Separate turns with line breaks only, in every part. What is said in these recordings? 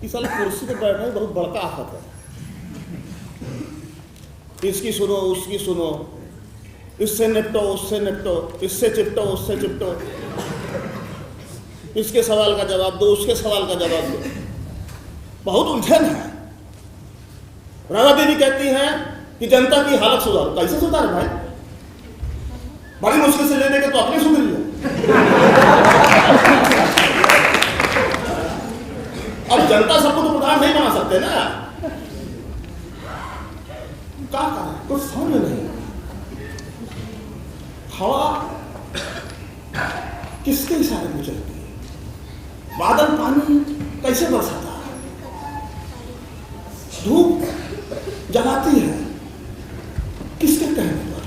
कि साला कुर्सी पे बैठना ही बहुत बड़का आफत है। इसकी सुनो, उसकी सुनो, इससे निपटो, उससे निपटो, इससे चिपटो, उससे चिपटो, इसके सवाल का जवाब दो, उसके सवाल का जवाब दो, बहुत उलझन है। राधा देवी कहती हैं कि जनता की हालत सुधारो। कैसे सुधारे भाई? बड़ी मुश्किल से ले देंगे तो अपनी सुधरी है। अब जनता सबको तो प्रधान नहीं बना सकते ना। क्या करें, कुछ समझ में नहीं। हवा किसके इशारे में चलती है? बादल पानी कैसे बरसाता है? धूप जलाती है किसके कहने पर?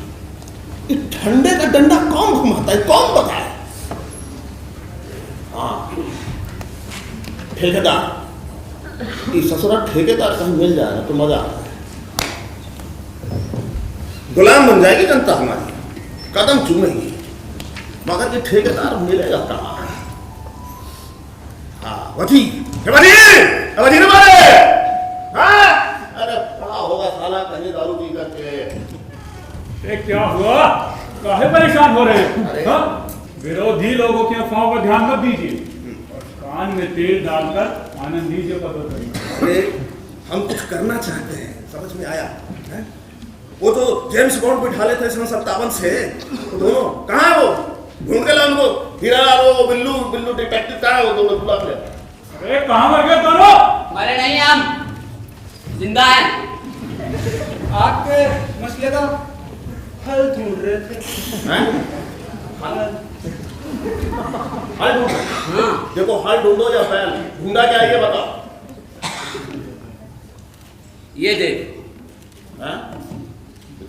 इस ठंडे का डंडा कौन घुमाता है, कौन बताए? ठेकेदार, इस ससुरा ठेकेदार कहीं मिल जाए तो मजा आता है। गुलाम बन जाएगी जनता हमारी, कदम चूमेगी, मगर ये ठेकेदार मिलेगा कहाँ? हाँ वधी वधी वधी न मारे। हाँ अरे क्या होगा साला कहीं दारू पी करके।
क्या हुआ? काहे परेशान हो रहे हैं? विरोधी लोगों के अफवाहों पर ध्यान मत दीजिए और कान में तेल डालकर आनंद लीजिए।
अरे हम कुछ करना चाहते हैं, समझ में आया है? वो तो जेम्स बॉन्ड बिठा लेते थे 57 से, वो दोनों कहाँ है? वो ढूंढ के ला उनको, हीरा वो बिल्लू बिल्लू डिटेक्टिव कहाँ है? वो दोनों बुला के।
अरे कहाँ मर गए दोनों?
मरे नहीं, हम जिंदा हैं।
आपके मसले का हल ढूंढ रहे थे।
हैं? हल ढूंढो। देखो हल ढूंढो या बैल, ढूंढा क्या ये बताओ।
ये देख,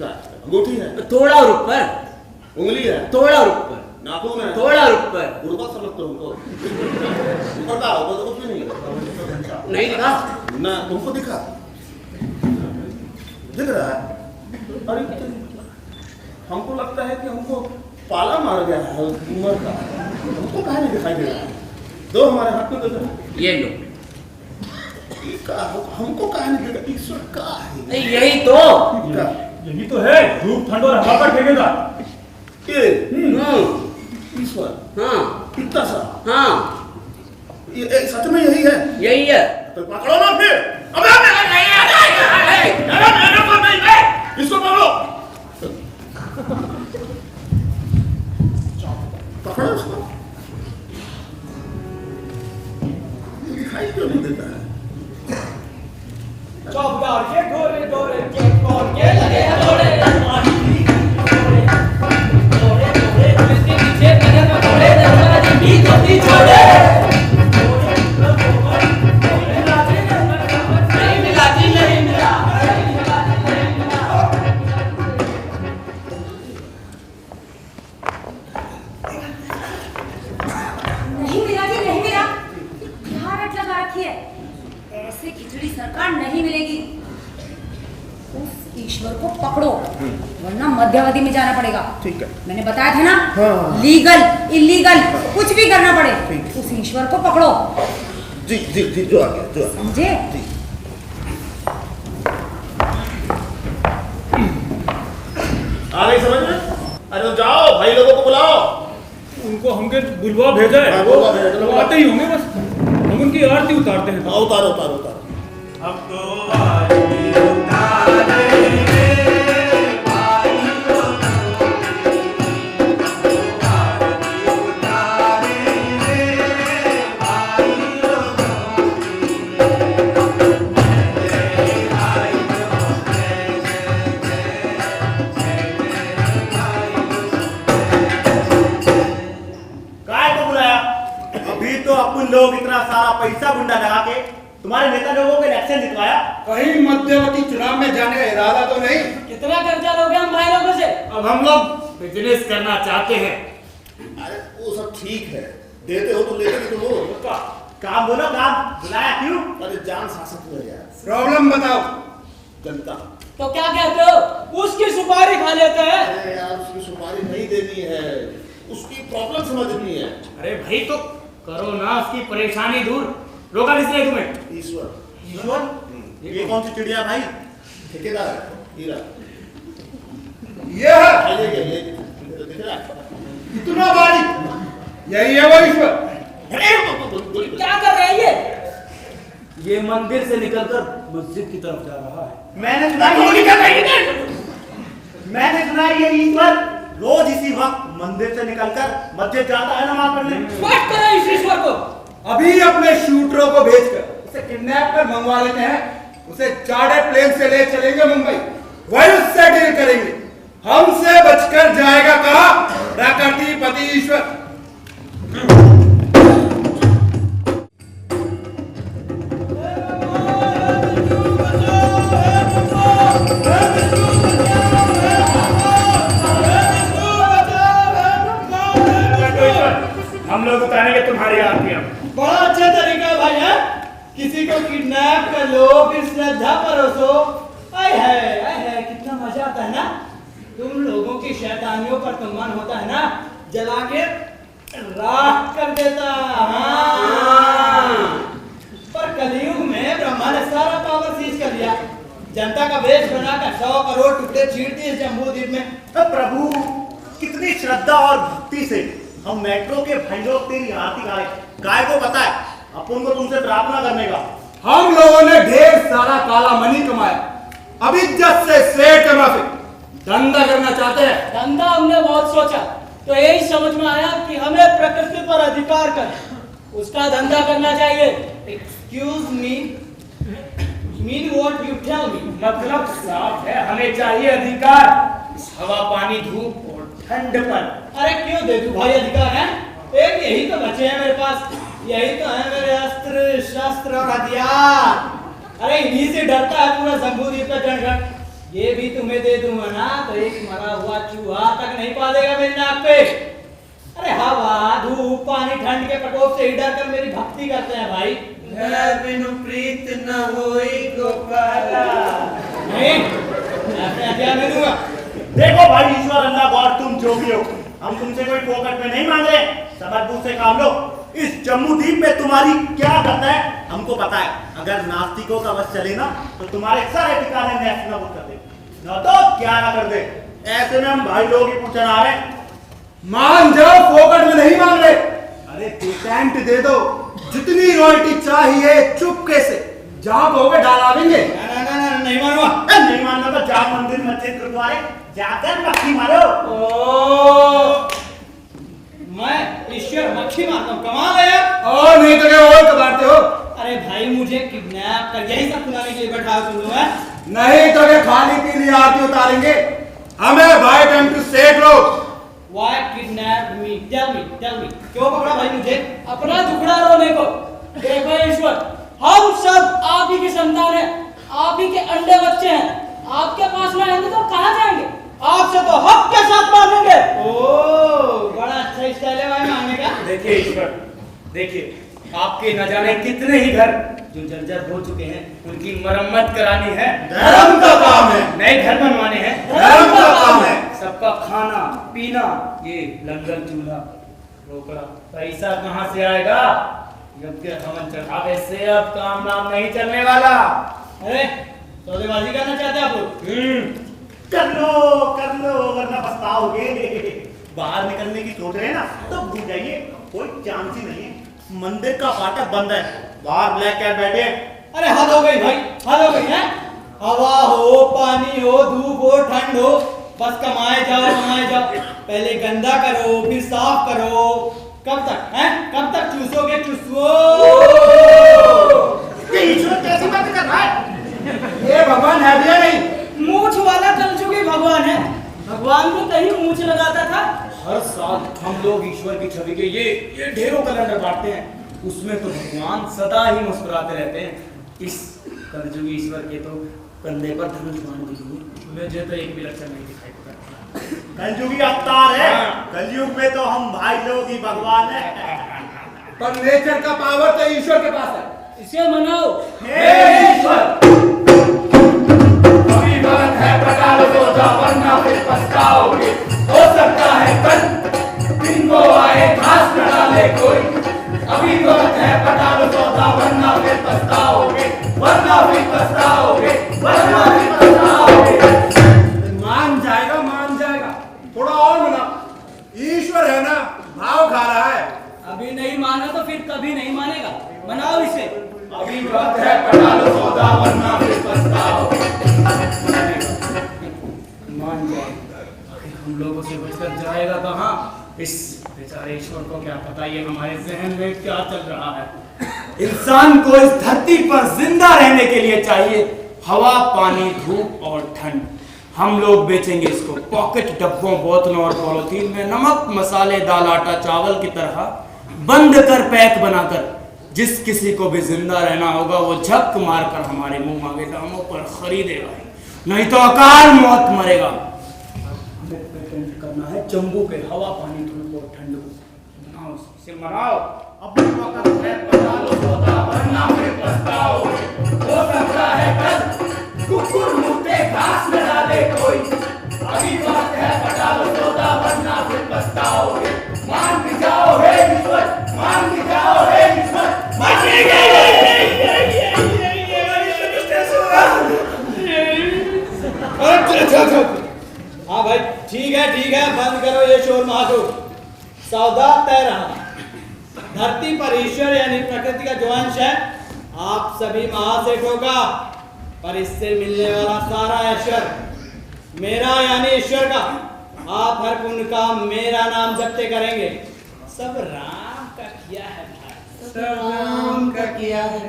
अंगूठी है,
थोड़ा और ऊपर,
उंगली है,
थोड़ा और ऊपर,
नाखून है,
थोड़ा और ऊपर।
गुरुद्वार समझते हो उनको? ऊपर का होगा तो कुछ भी नहीं है।
नहीं दिखा
ना तुमको दिखा? दिख रहा है? अरे हमको लगता है कि हमको पाला मार गया है उम्र का, हमको कहाँ नहीं दिखाई दे रहा है। दो हमारे हाथ में दो,
ये लो।
हमको कहाँ नहीं दिखा? ईश्वर का है
नहीं, यही तो
यही तो है, धूप ठंड और हवा का ठेकेदार।
ये ईश्वर।
हाँ
इतना सा?
हाँ,
ये सच में यही है?
यही है।
तो पकड़ो ना फिर। अबे इसको पकड़ो, पकड़ो उसको। दिखाई क्यों नहीं देता है?
चौबदार के गोरे गोरे के कौन के लगे जोड़े इसके पीछे कदम छोड़े दरवाजे भी जोती छोड़े नहीं मिला जी, नहीं मिला।
नहीं मिला जी, नहीं मिला। यहाँ रट लगा रखी है, ऐसे खिचड़ी सरकार नहीं मिलेगी। उस ईश्वर को पकड़ो वरना मध्यावधि में जाना पड़ेगा।
ठीक है,
मैंने बताया था ना।
हाँ।
लीगल इलीगल कुछ भी करना पड़े, उस ईश्वर को पकड़ो।
जी जी जी, जो आ गया, जो आ गया।
समझे?
जी। आ गई समझ में? अरे तो जाओ भाई लोगों को बुलाओ।
उनको हमके बुलवा भेजा है, वो आते ही होंगे, बस हम उनकी आरती उतारते हैं।
हाँ उतारो उतारो उतारो।
अब तो आरती उतारे
लोग इतना सारा पैसा गुंडा लगा के तुम्हारे नेता लोगों को इलेक्शन जितवाया।
कहीं मध्यवर्ती चुनाव में जाने का इरादा तो नहीं?
कितना कर्जा लोगे हम भाई लोगों से?
अब हम लोग बिजनेस करना चाहते हैं।
अरे वो सब ठीक है, देते हो तो लेते भी तो लो।
काम बोलो, काम बुलाया क्यों?
अरे जान शासक हो यार।
प्रॉब्लम बताओ।
जनता।
तो क्या कहते हो? उसकी सुपारी खा लेते हैं।
अरे यार उसकी सुपारी नहीं देनी है, उसकी प्रॉब्लम समझनी है।
अरे भाई तो करो ना उसकी परेशानी दूर। रोका किसने तुम्हें?
ईश्वर।
ईश्वर ये कौन सी चिड़िया भाई?
ठेकेदार है, हीरा।
ये है
ये दिख रहा है?
इतना बारीक, यही है वो ईश्वर।
क्या कर रहे हैं ये?
ये मंदिर से निकलकर मस्जिद की तरफ जा रहा है।
मैंने सुना ये ईश्वर रोज इसी वक्त मंदिर से निकलकर मस्जिद जाता है नमाज पढ़ने।
स्पष्ट करो इस ईश्वर को।
अभी अपने शूटरों को भेजकर उसे किडनैप कर मंगवा लेते हैं, उसे चार्टर्ड प्लेन से ले चलेंगे मुंबई, वही उससे डील करेंगे। हमसे बचकर जाएगा कहा प्रकृतिपति ईश्वर।
हम लोग उतारेंगे तुम्हारी आरती।
बड़ा अच्छा तरीका है भाई है। किसी को किडनैप कर लो फिर श्रद्धा परोसो। आय है कितना मजा आता है ना। तुम लोगों की शैतानियों पर तो मन होता है ना जला के राख कर देता। हाँ। पर कलयुग में ब्रह्मा ने सारा पावर सीज कर लिया। जनता का वेश बनाकर 100 करोड़ टुकड़े छींट दिए जम्बू द्वीप में।
प्रभु कितनी श्रद्धा और भक्ति से हम मेट्रो के भाई लोग तेरी आरती गाए। काय को पता है अपन को तुमसे प्रार्थना करने का।
हम लोगों ने ढेर सारा काला मनी कमाया, अब इज्जत से सेठ के माफिक धंधा करना चाहते हैं।
धंधा हमने बहुत सोचा तो यही समझ में आया कि हमें प्रकृति पर अधिकार कर उसका धंधा करना चाहिए। Excuse me, mean what you tell me.
मतलब साफ है, हमें चाहिए अधिकार इस हवा पानी धूप और ठंड पर।
अरे क्यों दे दूं भाई अधिकार है? एक यही तो बचे हैं मेरे पास, यही तो है मेरे अस्त्र शस्त्र और हथियार। अरे इन्हीं से डरता है पूरा जम्बूद्वीप का जनगण। ये भी तुम्हें दे दूंगा ना तो एक मरा हुआ चूहा तक नहीं पालेगा मेरी नाक पे। अरे हवा धूप पानी ठंड के प्रकोप से ही डर कर मेरी भक्ति करते हैं भाई।
बिनु प्रीत न होई गोपाला।
नहीं मैं अपने हथियार नहीं दूंगा।
देखो भाई ईश्वर अल्लाह गॉड तुम जो भी हो, हम तुमसे कोई फोकट में नहीं मांग रहे। समझ बूझ से काम लो। इस जम्मू द्वीप में तुम्हारी क्या करता है हमको पता है। अगर नास्तिकों का बस चले ना तो तुम्हारे सारे ठिकाने नष्ट न कर दे, न तो क्या ना कर दे। ऐसे में हम भाई लोग ही पूछना आ रहे।
मान जाओ, फोकट में नहीं मांग रहे। अरे पेटेंट दे दो, जितनी रॉयल्टी चाहिए चुपके से जहां कहोगे डाला देंगे।
ना नहीं मानूंगा।
नहीं मानना तो जा मंदिर मस्जिद गुरुद्वारे जाकर मक्खी मारो।
ओ मैं ईश्वर मक्खी मारता हूँ, कमाल है यार।
और नहीं तो क्या और कबाड़ते हो?
अरे भाई मुझे किडनैप कर यही सब सुनाने के लिए बैठा तुम लोग हैं।
नहीं तो क्या खाली पीली आरती उतारेंगे। हमें भाई टाइम टू सेट लो।
Why kidnap me? Tell me. क्यों पकड़ा भाई मुझे? अपना दुखड़ा रोने को। देखो ईश्वर, हम सब आप ही की संतान हैं, आप ही के अंडे बच्चे हैं। आपके पास ना आएंगे तो कहाँ जाएंगे? आपसे तो हक के साथ मांगेंगे। ओह, बड़ा अच्छा स्टाइल है भाई मांगने का।
देखिए ईश्वर, देखिए आपके न जाने कितने ही घर जो जर्जर हो चुके हैं, उनकी मरम्मत करानी है।
धर्म का काम है।
नए घर बनवाने हैं।
धर्म का काम है।
सबका खाना पीना, ये लंगर चूल्हा रोकड़ा, पैसा कहाँ से आएगा? जब के हवन चढ़ावे से अब काम नाम नहीं चलने वाला।
अरे सौदेबाजी करना चाहते हैं आप लोग?
कर लो वरना पछताओगे। बाहर निकलने की सोच रहे हैं ना तो भूल जाइए, कोई चांस ही नहीं है। मंदिर का फाटक बंद है, बाहर ब्लैक कैट बैठे।
अरे हद हो गई भाई, हद हो गई है। हवा हो पानी हो धूप हो ठंड हो, बस कमाए जाओ। पहले गंदा करो फिर साफ करो। कब तक हैं? कब तक चूसोगे चूसो।
ये ईश्वर कैसी बात कर रहा है?
ये भगवान है भी या नहीं?
मूछ वाला कलजुगी भगवान है। भगवान भी कहीं मूछ लगाता था।
हर साल हम लोग ईश्वर की छवि के ये ढेरों कैलेंडर बांटते हैं, उसमें तो भगवान सदा ही मुस्कुराते रहते हैं। इस कलजुगी ईश्वर के तो कंधे पर धनुष बाण दिखी, मुझे तो एक भी लक्षण नहीं दिखाई पड़ा।
कलयुगी अवतार है। कलयुग में तो हम भाई लोग ही भगवान है।
पर नेचर का पावर तो ईश्वर के पास है।
इसे मनाओ।
हे ईश्वर, अभी वक्त है पटा लो सौदा वरना फिर पछताओगे। हो सकता है कल दिन को आए घास न डाले कोई। अभी वक्त है पटा लो सौदा वरना थोड़ा और मना, ईश्वर है ना, भाव खा रहा है।
अभी नहीं माना तो फिर कभी नहीं मानेगा, मनाओ इसे।
अभी बात है, पटा लो सौदा वरना फिर पछताओ।
मान जाए, आखिर हम लोगों से बचकर जाएगा कहाँ? इस बेचारे ईश्वर को क्या पता ये हमारे जहन में क्या चल रहा है। इंसान को इस धरती पर जिंदा रहने के लिए चाहिए हवा, पानी, धूप और ठंड। हम लोग बेचेंगे इसको पॉकेट डब्बों, बोतलों और पॉलिथीन में नमक, मसाले, दाल, आटा, चावल की तरह बंद कर पैक बनाकर। जिस किसी को भी जिंदा रहना होगा वो झक मारकर हमारे मुंह मांगे दामों पर खरीदेगा, नहीं तो अकाल मौत मरेगा। हमें पेटेंट करना है जम्बू के हवा, पानी, धूप और ठंड को। मनाओ इसे, मनाओ।
अभी वक्त है, पटा लो सौदा वरना फिर पछताओ। हो सकता है कल कुकुर मुँह घास में डाले कोई। अभी वक्त है, पटा लो सौदा वरना फिर पछताओगे। मान भी जाओ हे ईश्वर, मान भी जाओ हे ईश्वर।
हाँ भाई ठीक है, बंद करो ये शोर महाशोर। सौदा तय रहा, धरती पर ईश्वर यानी प्रकृति का जो अंश है आप सभी महासेठों का, पर इससे मिलने वाला सारा ऐश्वर्य मेरा यानी ईश्वर का। आप हर पुण्य का मेरा नाम जपते करेंगे। सब राम का किया है भाई, सब राम का किया है।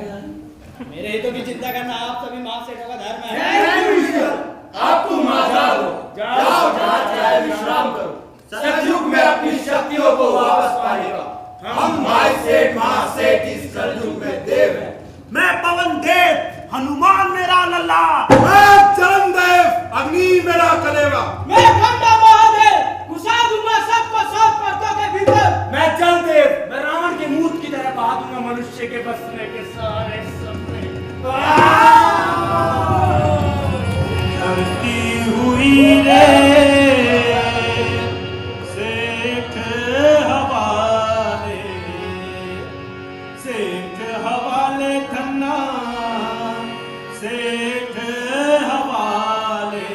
मेरे हितों की चिंता करना आप सभी महासेठों का धर्म है।
आप तुम आजाद हो, जाओ जहाँ चाहे विश्राम करो। सतयुग में अपनी शक्तियों को वापस पाने का हम भाई सेठ महासेठ इस कलयुग में देव हैं।
मैं पवन देव, हनुमान मेरा लल्ला।
मैं चरण देव, अग्नि मेरा कलेवा।
मैं खंडा महादेव, घुसा दूंगा सबको 7 पर्दों के भीतर।
मैं जल देव, मैं रावण के मूत की तरह बहा दूंगा मनुष्य के बसने के सारे सपने।
चलती हुई रे सेठ हवाले, सेठ हवाले खन्ना, सेठ हवाले।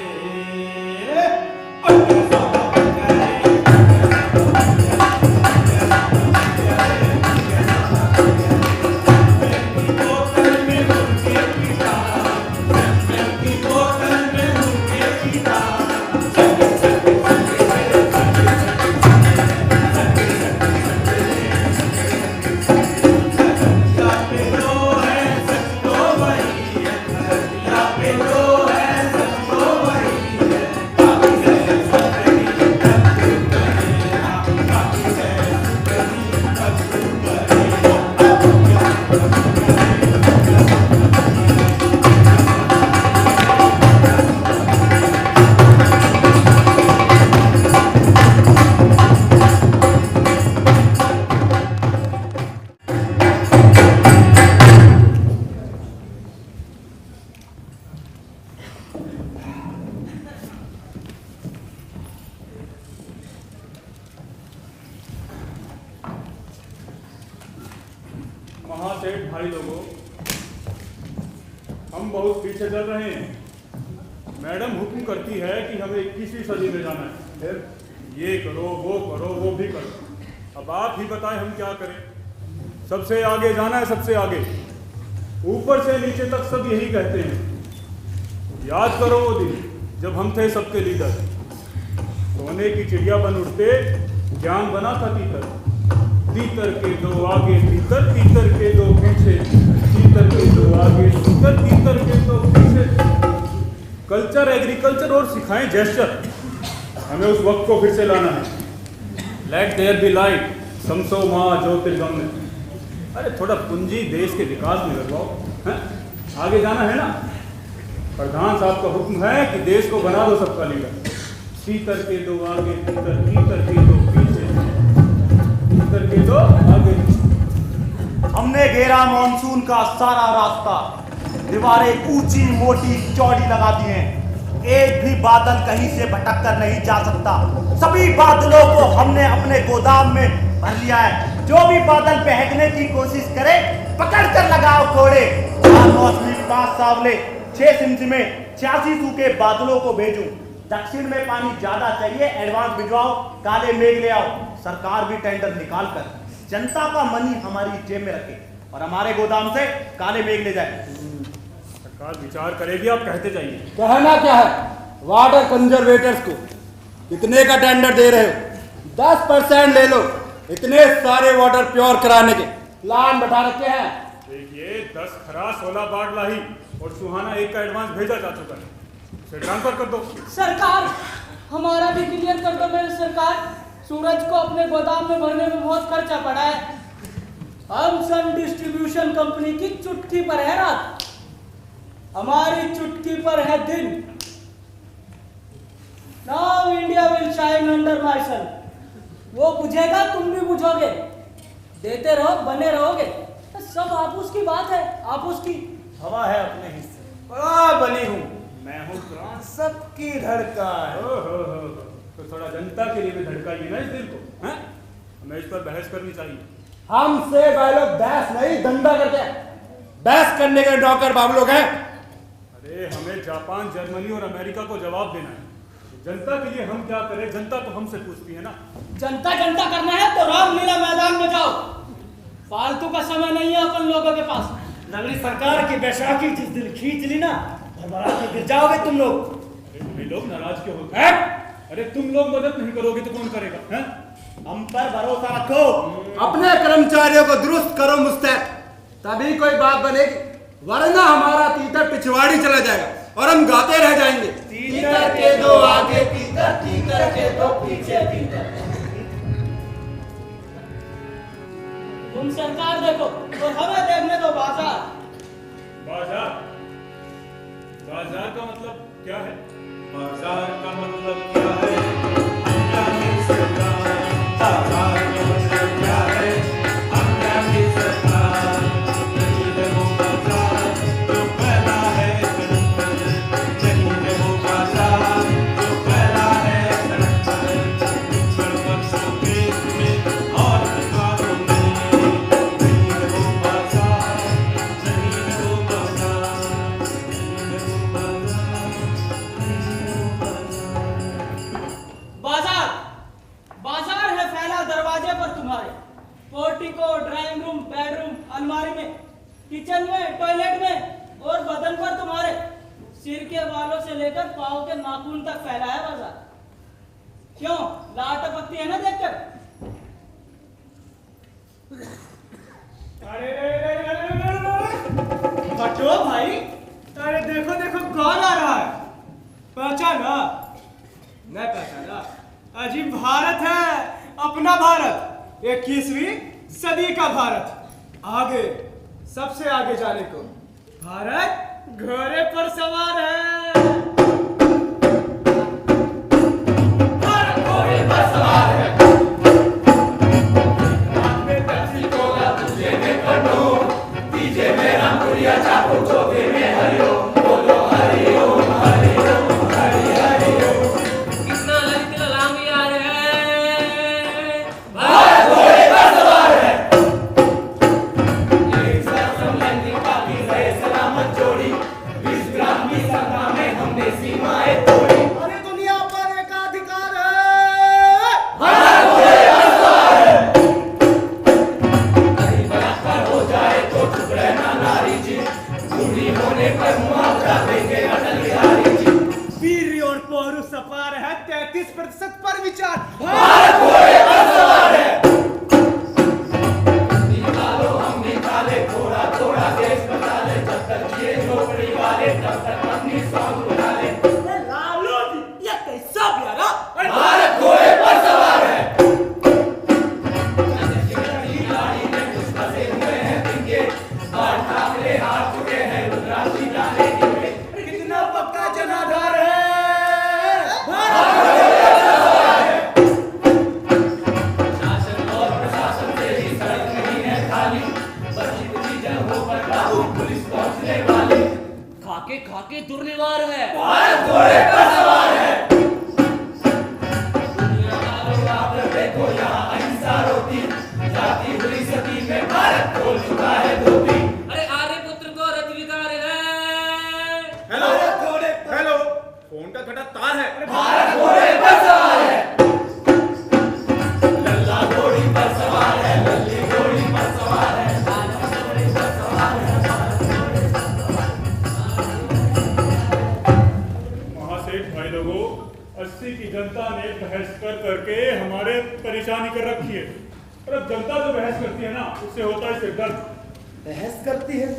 महासेठ भाई लोगों, हम बहुत पीछे चल रहे हैं। मैडम हुक्म करती है कि हमें 21वीं सदी में जाना है। फिर ये करो, वो भी करो। अब आप ही बताएं हम क्या करें। सबसे आगे जाना है, सबसे आगे, ऊपर से नीचे तक सब यही कहते हैं। याद करो वो दिन जब हम थे सबके लीडर, सोने की चिड़िया बन उठते, ज्ञान बना था तीतर। तीतर के दो आगे तीतर, तीतर के दो पीछे, तीतर के दो आगे तीतर, तीतर के दो पीछे। कल्चर, एग्रीकल्चर और सिखाएं जेस्चर, हमें उस वक्त को फिर से लाना है। लेट देयर बी लाइट, समसो माँ ज्योतिर्गम्य। अरे थोड़ा पूंजी देश के विकास में लगवाओ, हैं? आगे जाना है ना। प्रधान साहब का हुक्म है कि देश को बना दो सबका लीडर। तीतर के दो आगे तीतर, तीतर के दो पीछे, तीतर के दो आगे।
हमने घेरा मॉनसून का सारा रास्ता, दीवारें ऊंची मोटी चौड़ी लगा दी हैं। एक भी बादल कहीं से भटक कर नहीं जा सकता। सभी बादलों को हमने अपने गोदाम में भर लिया है। जो भी बादल बहकने की कोशिश करे, पकड़ कर लगाओ कोड़े। 4 मौसमी, 5 सावले, 6 सिमसिमे, 86 सूखे बादलों को भेजूं। दक्षिण में पानी ज्यादा चाहिए, एडवांस भिजवाओ, काले मेघ ले आओ। सरकार भी टेंडर निकाल कर जनता का मनी हमारी जेब में रखे और हमारे गोदाम से काले मेघ ले जाए।
सरकार विचार करेगी, आप कहते जाइए।
कहना क्या है, वाटर कंजर्वेटर्स को कितने का टेंडर दे रहे हो? 10% ले लो, इतने सारे वाटर प्योर कराने के प्लान बैठा रखे हैं।
देखिए 10 खरा 16 बाढ़ लाही और सुहाना 1 का एडवांस भेजा जा चुका है, उसे ट्रांसफर कर दो।
सरकार हमारा भी क्लियर कर दो। मेरे सरकार, सूरज को अपने गोदाम में भरने में बहुत खर्चा पड़ा है। हम सन डिस्ट्रीब्यूशन कंपनी की चुटकी पर है रात, हमारी चुटकी पर है दिन। Now India will shine under my son. वो बुझेगा, तुम भी बुझोगे, देते रहो, बने रहोगे। सब आपूस की बात है, आपूस की।
हवा है अपने हिस्से,
बड़ा बनी हूँ,
मैं हूँ प्राण।
सबकी धड़कन।
हो, तो थोड़ा जनता के लिए भी धड़काइए ना इस दिल को, हैं? हमें इस पर बहस करनी चाहिए।
हमसे भाई लोग बहस नहीं, धंधा करते हैं। बहस करने के नौकर बाबू लोग हैं।
अरे हमें जापान, जर्मनी और अमेरिका को जवाब देना है। जनता के लिए हम क्या करें, जनता तो हमसे पूछती है ना।
जनता जनता करना है तो रामलीला मैदान में जाओ, फालतू का समय नहीं है अपन लोगों के पास।
नगरी सरकार की बैसाखी जिस दिन खींच ली ना, भरभरा के गिर जाओगे तुम लोग।
अरे भाई लोग नाराज क्यों होते हैं? अरे तुम लोग मदद नहीं करोगे तो कौन करेगा, हैं?
हम पर भरोसा रखो।
अपने कर्मचारियों को दुरुस्त करो मुस्तैद, तभी कोई बात बनेगी, वरना हमारा तीतर पिछवाड़ी चला जाएगा और हम गाते रह जाएंगे।
तीतर के दो आगे तीतर, तीतर के दो पीछे तीतर।
तुम सरकार देखो तो हमें देखने दो बाजार।
बाजार, बाजार का मतलब क्या है?
बाजार का मतलब क्या है? अंग्रेजी सरकार। बाजार का मतलब क्या है? अंग्रेजी सरकार। नहीं है वो बाजार जो फैला है सड़क पर, नहीं है वो बाजार जो फैला है सड़क पर। नुक्कड़ बक्सों केस में और दुकानों में, नहीं है वो बाजार, नहीं है वो बाजार, नहीं है वो बाजार।
बाजार बाजार है फैला दरवाजे पर तुम्हारे, पोर्टिको, ड्राइंग रूम, बेडरूम, अलमारी में, किचन में, टॉयलेट में और बदन पर तुम्हारे। सिर के बालों से लेकर पाँव के नाखून तक फैला है बाजार। क्यों लाट टपकती है ना देखकर?
हटो भाई, अरे देखो देखो कौन आ रहा है, पहचाना? नहीं पहचाना? अजीब भारत है, अपना भारत, 21वीं सदी का भारत। आगे, सबसे आगे जाने को भारत घोड़े पर सवार है। भारत घोड़े पर सवार है। हाथ में पेप्सी कोला, तुझे में कंडोम, डीजे में रामपुरिया, चाकू चौके में हरिओम, बोलो हरिओम हरिओम हरि हरिओम।
कितना ललित ललाम यार है,
भारत घोड़े पर सवार है। एक सरसम लंका की रहे सलामत जोड़ी, 20 ग्राम की सत्ता में हमने सीमाएं तोड़ी। अरे दुनिया पर एकाधिकार है, भारत घोड़े पर सवार है। कहीं बलात्कार हो जाए तो चुप रहना नारी जी, बूढ़ी होने पर मुआवजा देंगे अटल बिहारी जी। वीर और पौरुष अपार है, 33% पर विचार, भारत घोड़े पर सवार है। निकालो हम निकाले, थोड़ा थोड़ा देश बचा ले, जब तक ये नौकरी वाले तब तक अपनी सॉन्ग बना ले। लालू जी, ये कैसा प्यारा, भारत घोड़े पर सवार है। लाड़ी में कुछ फंसे हुए हैं तिनके, बाल ठाकरे हाथ जुड़े हैं, रुद्राक्षी डाले गिरे। कितना पक्का जनाधार है, भारत घोड़े पर सवार है। शासन और प्रशासन से ही सड़क नहीं है खाली, बची बुची जगहों पर काबू पुलिस पहुंचने वाली।
खाके खाके दुर्निवार है,
भारत घोड़े पर सवार है। दुनिया वालों आप देखो यहाँ अहिंसा रोती, जाती हुई सती में भारत खोल चुका है धोती।
अरे आर्य पुत्र को रज विकार है।
हेलो हेलो, फोन का घटा
तार है।
भारत घोड़े पर सवार है, लल्ला घोड़ी पर सवार है, लल्ली घोड़ी पर सवार है, भारत घोड़े पर सवार है, भारत घोड़े पर सवार है।
महासेठ भाई लोगों, 80 की जनता ने बहस कर करके हमारे परेशानी कर रखी है। और अब जनता जो बहस करती है ना, उससे होता है सिरदर्द।
बहस करती है,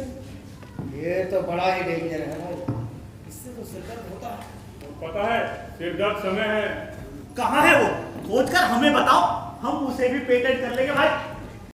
ये तो बड़ा ही डेंजर है भाई, इससे तो सिरदर्द होता है।
तो पता है सिरदर्द समय है।
कहाँ है वो? खोज कर हमें बताओ, हम उसे भी पेटेंट कर लेंगे भाई।